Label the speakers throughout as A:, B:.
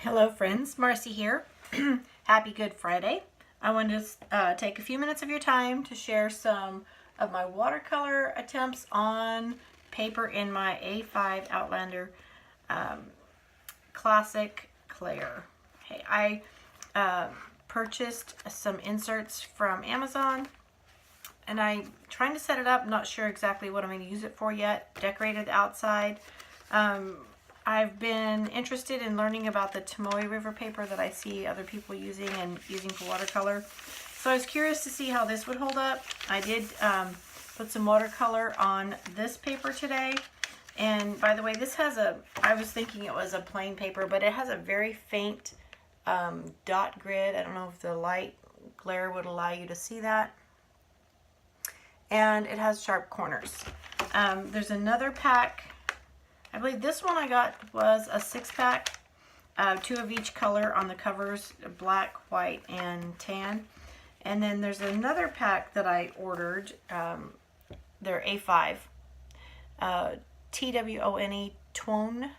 A: Hello friends, Marcy here. Happy Good Friday. I wanted to take a few minutes of your time to share some of my watercolor attempts on paper in my A5 Outlander Classic Clair. Okay, I purchased some inserts from Amazon and I'm trying to set it up. Not sure exactly what I'm going to use it for yet. Decorated outside. I've been interested in learning about the Tomoe River paper that I see other people using for watercolor. So I was curious to see how this would hold up. I did put some watercolor on this paper today. And by the way, this has I was thinking it was a plain paper, but it has a very faint dot grid. I don't know if the light glare would allow you to see that. And it has sharp corners. There's another pack. I believe this one I got was a 6-pack, 2 of each color on the covers, black, white, and tan. And then there's another pack that I ordered, they're A5, T-W-O-N-E, Twone,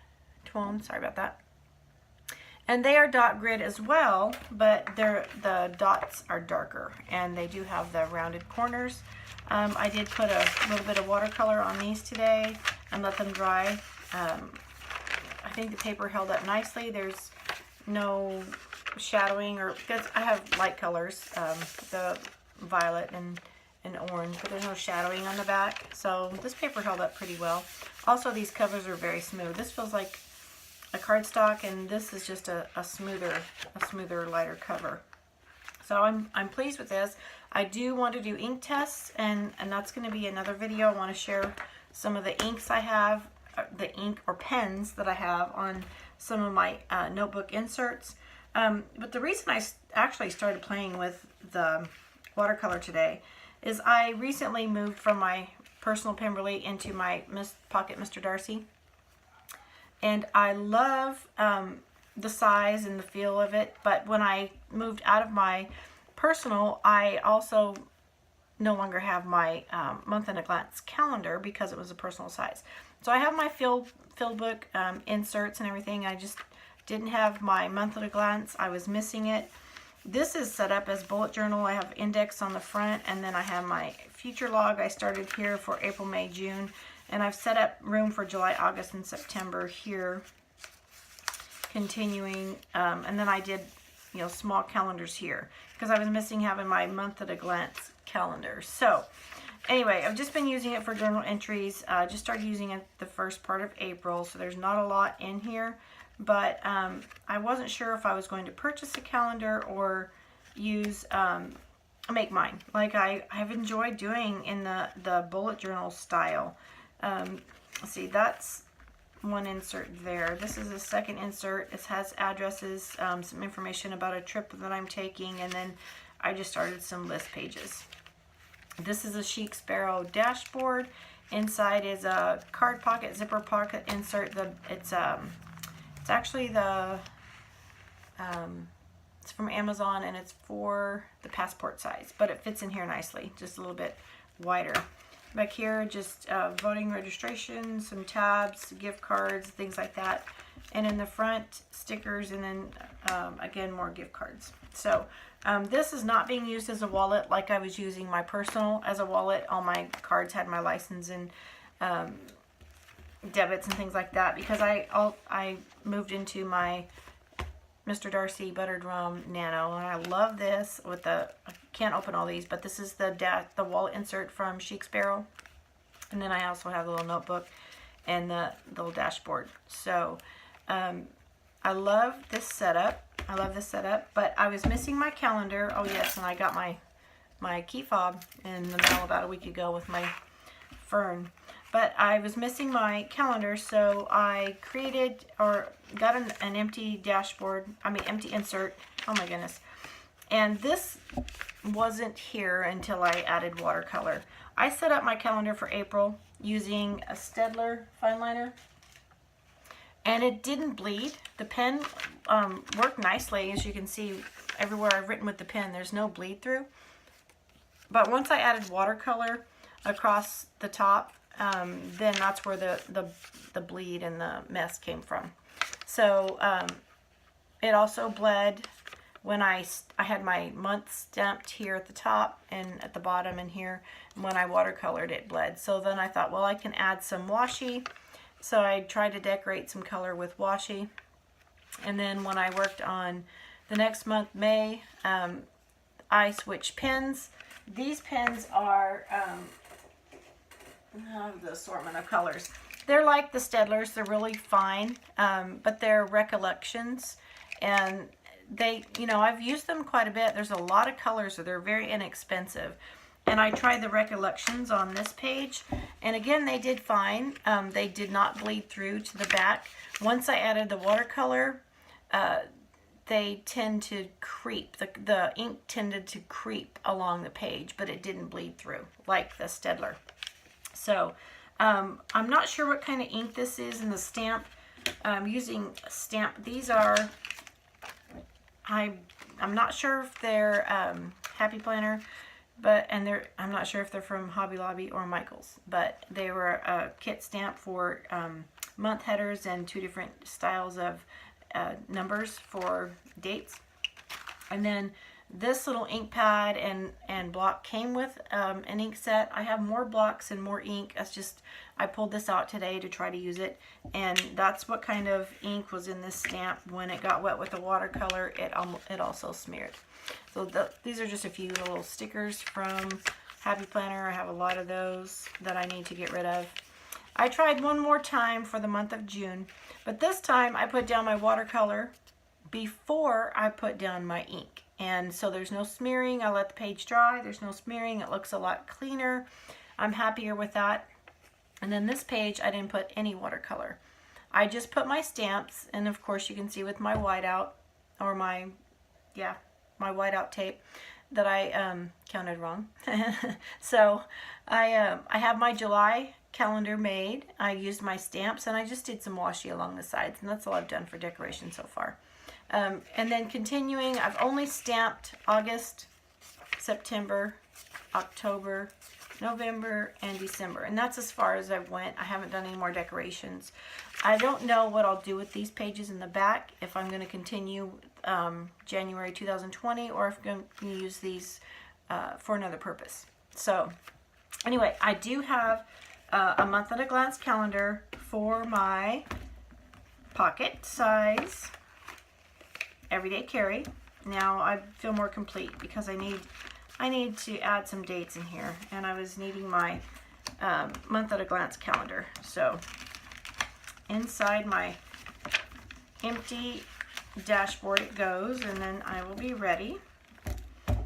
A: sorry about that. And they are dot grid as well, but the dots are darker, and they do have the rounded corners. I did put a little bit of watercolor on these today and let them dry. I think the paper held up nicely. There's no shadowing, because I have light colors, the violet and orange, but there's no shadowing on the back. So this paper held up pretty well. Also, these covers are very smooth. This feels like a cardstock, and this is just a smoother, lighter cover. So I'm pleased with this. I do want to do ink tests, and that's going to be another video. I want to share some of the inks I have, the ink or pens that I have on some of my notebook inserts. But the reason I actually started playing with the watercolor today is I recently moved from my personal Pemberley into my Pocket Mr. Darcy. And I love the size and the feel of it, but when I moved out of my personal, I also no longer have my month at a glance calendar because it was a personal size. So I have my field book inserts and everything. I just didn't have my month at a glance. I was missing it. This is set up as bullet journal. I have index on the front, and then I have my future log. I started here for April, May, June, and I've set up room for July, August, and September here, continuing. And then I did, small calendars here because I was missing having my month at a glance calendar. So anyway, I've just been using it for journal entries. Just started using it the first part of April, so there's not a lot in here. But I wasn't sure if I was going to purchase a calendar or use make mine, like I've enjoyed doing in the bullet journal style. Let's see, that's one insert there. This is a second insert. It has addresses, some information about a trip that I'm taking, and then I just started some list pages. This is a Chic Sparrow dashboard. Inside is a card pocket, zipper pocket insert. It's actually it's from Amazon, and it's for the passport size, but it fits in here nicely, just a little bit wider. Back here, just voting registration, some tabs, gift cards, things like that. And in the front, stickers, and then again, more gift cards. So this is not being used as a wallet like I was using my personal as a wallet. All my cards had my license and debits and things like that, because I moved into my Mr. Darcy Buttered Rum Nano, and I love this with I can't open all these, but this is the wallet insert from Chic Sparrow. And then I also have the little notebook and the little dashboard. So I love this setup. But I was missing my calendar. Oh yes, and I got my key fob in the mail about a week ago with my fern. But I was missing my calendar, so I created or got an empty dashboard, empty insert. Oh my goodness. And this wasn't here until I added watercolor. I set up my calendar for April using a Staedtler fine liner, and it didn't bleed. The pen worked nicely. As you can see, everywhere I've written with the pen, there's no bleed through. But once I added watercolor across the top, then that's where the bleed and the mess came from. So it also bled when I had my month stamped here at the top and at the bottom and here. And when I watercolored, it bled. So then I thought, well, I can add some washi. So I tried to decorate some color with washi. And then when I worked on the next month, May, I switched pens. These pens are the assortment of colors. They're like the Staedtlers. They're really fine, but they're recollections. And they, you know, I've used them quite a bit. There's a lot of colors, so they're very inexpensive. And I tried the recollections on this page, and again, they did fine. They did not bleed through to the back. Once I added the watercolor, they tend to creep. The ink tended to creep along the page, but it didn't bleed through like the Staedtler. So I'm not sure what kind of ink this is in the stamp. I'm using stamp. These are, I'm not sure if they're Happy Planner, but I'm not sure if they're from Hobby Lobby or Michaels, but they were a kit stamp for month headers and 2 different styles of numbers for dates. And then this little ink pad and block came with an ink set. I have more blocks and more ink. That's just, I pulled this out today to try to use it, and that's what kind of ink was in this stamp. When it got wet with the watercolor, it also smeared. So these are just a few little stickers from Happy Planner. I have a lot of those that I need to get rid of. I tried one more time for the month of June, but this time I put down my watercolor before I put down my ink. And so there's no smearing. I let the page dry. There's no smearing. It looks a lot cleaner. I'm happier with that. And then this page, I didn't put any watercolor. I just put my stamps, and of course you can see with my whiteout, or my whiteout tape, that I counted wrong. So I have my July calendar made. I used my stamps, and I just did some washi along the sides, and that's all I've done for decoration so far. And then continuing, I've only stamped August, September, October, November, and December, and that's as far as I went. I haven't done any more decorations. I don't know what I'll do with these pages in the back, if I'm going to continue January 2020, or if I'm going to use these for another purpose. So anyway, I do have a month at a glance calendar for my pocket size everyday carry. Now I feel more complete because I need to add some dates in here, and I was needing my month at a glance calendar. So inside my empty dashboard it goes, and then I will be ready.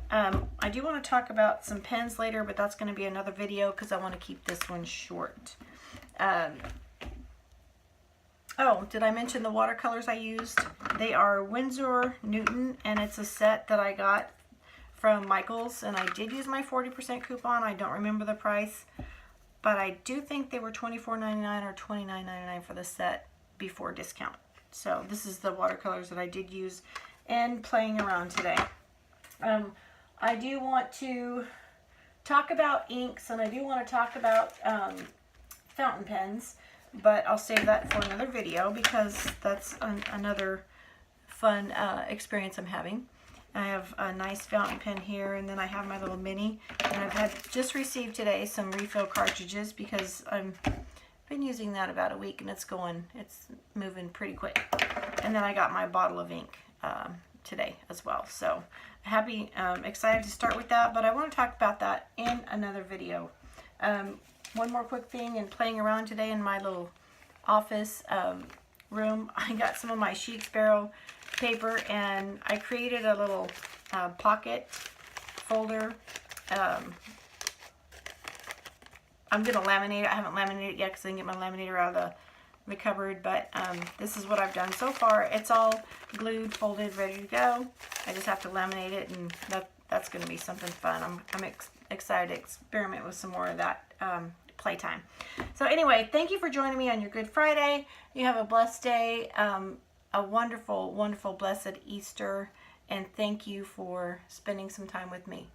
A: I do want to talk about some pens later, but that's going to be another video because I want to keep this one short. Oh, did I mention the watercolors I used? They are Winsor Newton, and it's a set that I got from Michaels, and I did use my 40% coupon. I don't remember the price, but I do think they were $24.99 or $29.99 for the set before discount. So this is the watercolors that I did use and playing around today. I do want to talk about inks, and I do want to talk about fountain pens, but I'll save that for another video because that's another fun experience I'm having. I have a nice fountain pen here, and then I have my little mini, and I've just received today some refill cartridges because I've been using that about a week, and it's moving pretty quick. And then I got my bottle of ink today as well. So happy, excited to start with that, but I want to talk about that in another video. One more quick thing, in playing around today in my little office room, I got some of my Chic Sparrow paper, and I created a little pocket folder. I'm going to laminate it. I haven't laminated it yet because I didn't get my laminator out of the cupboard, but this is what I've done so far. It's all glued, folded, ready to go. I just have to laminate it, and that's going to be something fun. I'm excited to experiment with some more of that playtime. So anyway, thank you for joining me on your Good Friday. You have a blessed day, a wonderful, wonderful, blessed Easter, and thank you for spending some time with me.